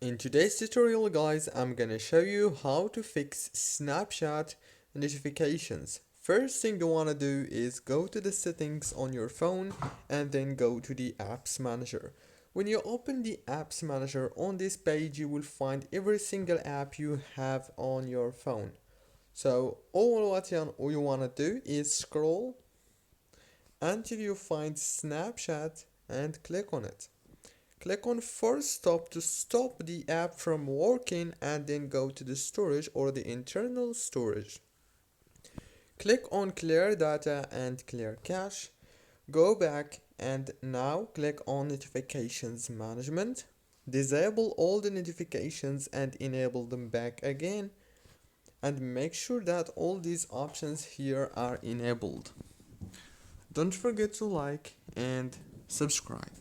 In today's tutorial, guys, I'm gonna show you how to fix Snapchat notifications. First thing you wanna do is go to the settings on your phone and then go to the apps manager. When you open the apps manager on this page, you will find every single app you have on your phone. So all what you wanna do is scroll until you find Snapchat and click on it. Click on force stop to stop the app from working and then go to the storage or the internal storage. Click on clear data and clear cache. Go back and now click on notifications management. Disable all the notifications and enable them back again. And make sure that all these options here are enabled. Don't forget to like and subscribe.